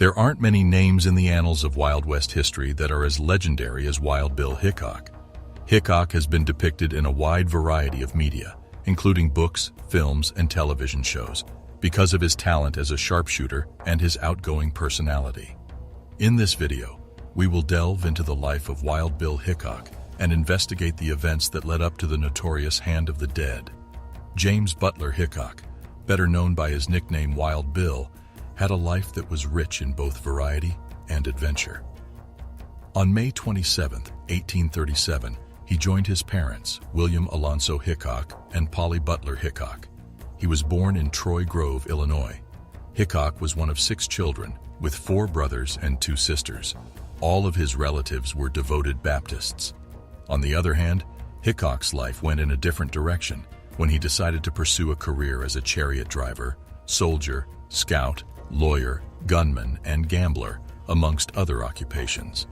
There aren't many names in the annals of Wild West history that are as legendary as Wild Bill Hickok. Hickok has been depicted in a wide variety of media, including books, films, and television shows, because of his talent as a sharpshooter and his outgoing personality. In this video, we will delve into the life of Wild Bill Hickok and investigate the events that led up to the notorious Hand of the Dead. James Butler Hickok, better known by his nickname Wild Bill, had a life that was rich in both variety and adventure. On May 27, 1837, he joined his parents, William Alonzo Hickok and Polly Butler Hickok. He was born in Troy Grove, Illinois. Hickok was one of 6 children, with 4 brothers and 2 sisters. All of his relatives were devoted Baptists. On the other hand, Hickok's life went in a different direction when he decided to pursue a career as a chariot driver, soldier, scout, lawyer, gunman, and gambler, amongst other occupations.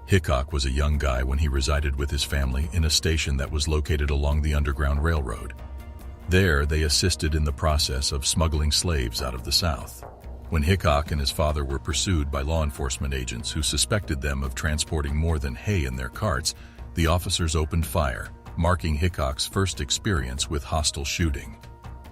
Hickok was a young guy when he resided with his family in a station that was located along the Underground Railroad. There, they assisted in the process of smuggling slaves out of the South. When Hickok and his father were pursued by law enforcement agents who suspected them of transporting more than hay in their carts, the officers opened fire, marking Hickok's first experience with hostile shooting.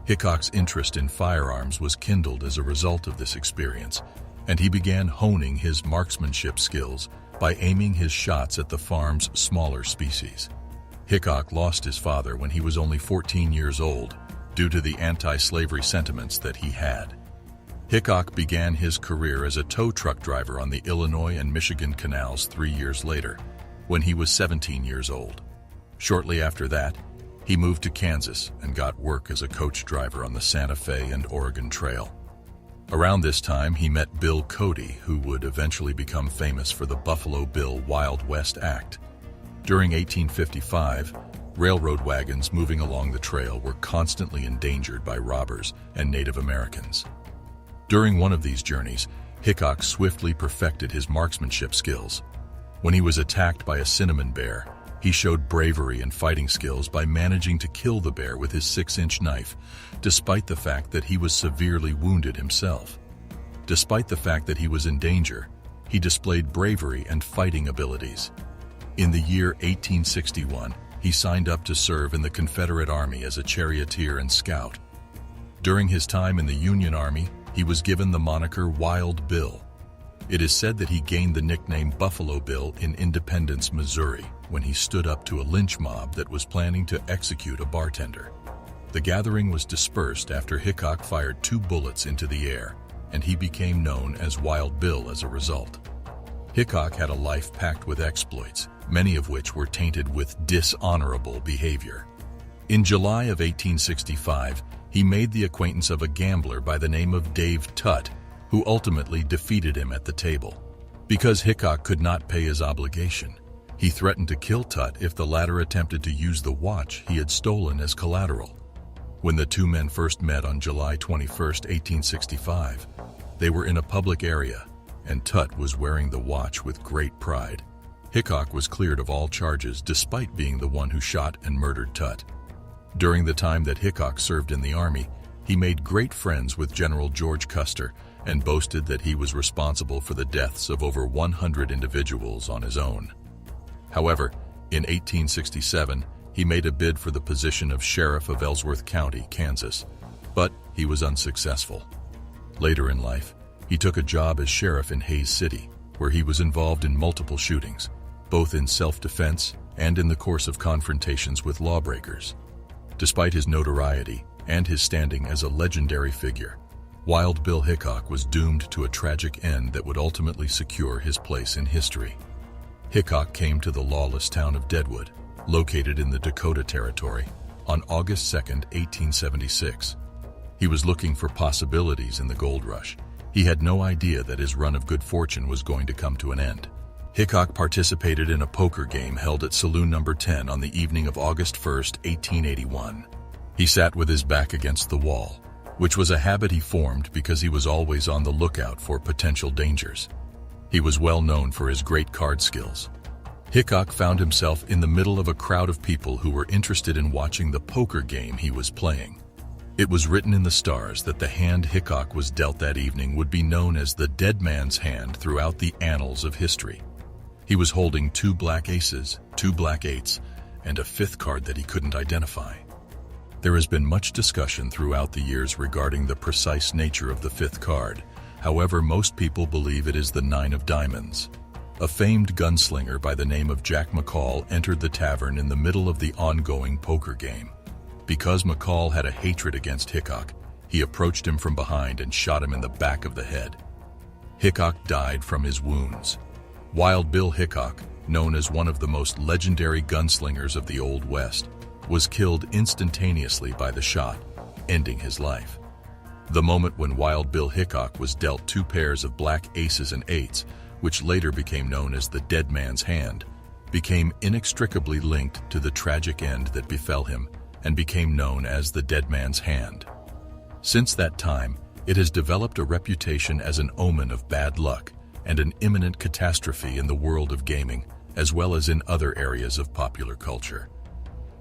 Hickok's interest in firearms was kindled as a result of this experience, and he began honing his marksmanship skills by aiming his shots at the farm's smaller species. Hickok lost his father when he was only 14 years old due to the anti-slavery sentiments that he had. Hickok began his career as a tow truck driver on the Illinois and Michigan canals 3 years later, when he was 17 years old. Shortly after that, he moved to Kansas and got work as a coach driver on the Santa Fe and Oregon Trail. Around this time, he met Bill Cody, who would eventually become famous for the Buffalo Bill Wild West Act. During 1855, railroad wagons moving along the trail were constantly endangered by robbers and Native Americans. During one of these journeys, Hickok swiftly perfected his marksmanship skills. When he was attacked by a cinnamon bear, he showed bravery and fighting skills by managing to kill the bear with his 6-inch knife, despite the fact that he was severely wounded himself. Despite the fact that he was in danger, he displayed bravery and fighting abilities. In the year 1861, he signed up to serve in the Confederate Army as a charioteer and scout. During his time in the Union Army, he was given the moniker Wild Bill. It is said that he gained the nickname Buffalo Bill in Independence, Missouri, when he stood up to a lynch mob that was planning to execute a bartender. The gathering was dispersed after Hickok fired 2 bullets into the air, and he became known as Wild Bill as a result. Hickok had a life packed with exploits, many of which were tainted with dishonorable behavior. In July of 1865, he made the acquaintance of a gambler by the name of Dave Tutt, who ultimately defeated him at the table. Because Hickok could not pay his obligation, he threatened to kill Tutt if the latter attempted to use the watch he had stolen as collateral. When the 2 men first met on July 21, 1865, they were in a public area, and Tutt was wearing the watch with great pride. Hickok was cleared of all charges despite being the one who shot and murdered Tutt. During the time that Hickok served in the Army, he made great friends with General George Custer and boasted that he was responsible for the deaths of over 100 individuals on his own. However, in 1867, he made a bid for the position of sheriff of Ellsworth County, Kansas, but he was unsuccessful. Later in life, he took a job as sheriff in Hays City, where he was involved in multiple shootings, both in self-defense and in the course of confrontations with lawbreakers. Despite his notoriety and his standing as a legendary figure, Wild Bill Hickok was doomed to a tragic end that would ultimately secure his place in history. Hickok came to the lawless town of Deadwood, located in the Dakota Territory, on August 2, 1876. He was looking for possibilities in the gold rush. He had no idea that his run of good fortune was going to come to an end. Hickok participated in a poker game held at Saloon No. 10 on the evening of August 1, 1881. He sat with his back against the wall, which was a habit he formed because he was always on the lookout for potential dangers. He was well known for his great card skills. Hickok found himself in the middle of a crowd of people who were interested in watching the poker game he was playing. It was written in the stars that the hand Hickok was dealt that evening would be known as the dead man's hand throughout the annals of history. He was holding 2 black aces, 2 black eights, and a 5th card that he couldn't identify. There has been much discussion throughout the years regarding the precise nature of the 5th card. However, most people believe it is the 9 of diamonds. A famed gunslinger by the name of Jack McCall entered the tavern in the middle of the ongoing poker game. Because McCall had a hatred against Hickok, he approached him from behind and shot him in the back of the head. Hickok died from his wounds. Wild Bill Hickok, known as one of the most legendary gunslingers of the Old West, was killed instantaneously by the shot, ending his life. The moment when Wild Bill Hickok was dealt 2 pairs of black aces and eights, which later became known as the dead man's hand, became inextricably linked to the tragic end that befell him and became known as the dead man's hand. Since that time, it has developed a reputation as an omen of bad luck and an imminent catastrophe in the world of gaming, as well as in other areas of popular culture.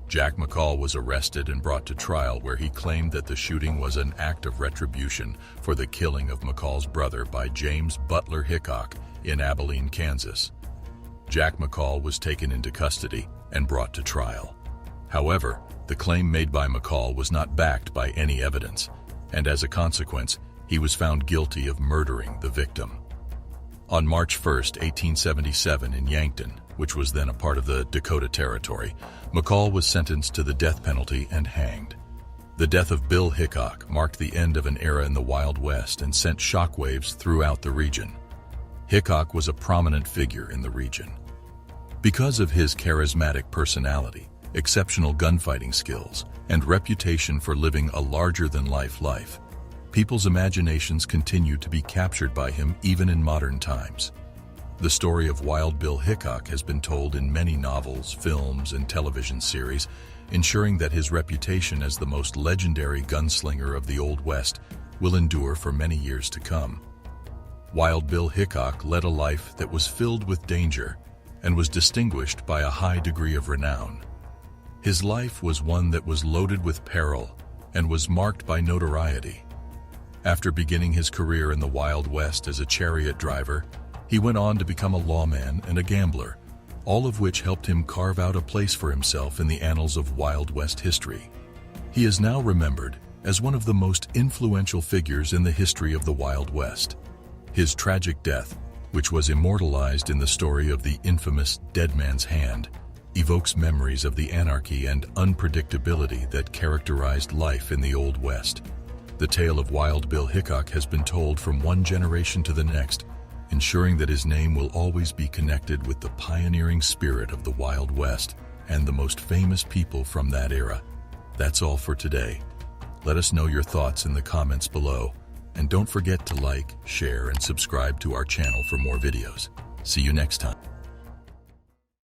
Jack McCall was arrested and brought to trial, where he claimed that the shooting was an act of retribution for the killing of McCall's brother by James Butler Hickok in Abilene, Kansas. Jack McCall was taken into custody and brought to trial. However, the claim made by McCall was not backed by any evidence, and as a consequence, he was found guilty of murdering the victim. On March 1, 1877, in Yankton, which was then a part of the Dakota Territory, McCall was sentenced to the death penalty and hanged. The death of Bill Hickok marked the end of an era in the Wild West and sent shockwaves throughout the region. Hickok was a prominent figure in the region. Because of his charismatic personality, exceptional gunfighting skills, and reputation for living a larger-than-life life, people's imaginations continue to be captured by him even in modern times. The story of Wild Bill Hickok has been told in many novels, films, and television series, ensuring that his reputation as the most legendary gunslinger of the Old West will endure for many years to come. Wild Bill Hickok led a life that was filled with danger and was distinguished by a high degree of renown. His life was one that was loaded with peril and was marked by notoriety. After beginning his career in the Wild West as a chariot driver, he went on to become a lawman and a gambler, all of which helped him carve out a place for himself in the annals of Wild West history. He is now remembered as one of the most influential figures in the history of the Wild West. His tragic death, which was immortalized in the story of the infamous Dead Man's Hand, evokes memories of the anarchy and unpredictability that characterized life in the Old West. The tale of Wild Bill Hickok has been told from one generation to the next, ensuring that his name will always be connected with the pioneering spirit of the Wild West and the most famous people from that era. That's all for today. Let us know your thoughts in the comments below, and don't forget to like, share, and subscribe to our channel for more videos. See you next time.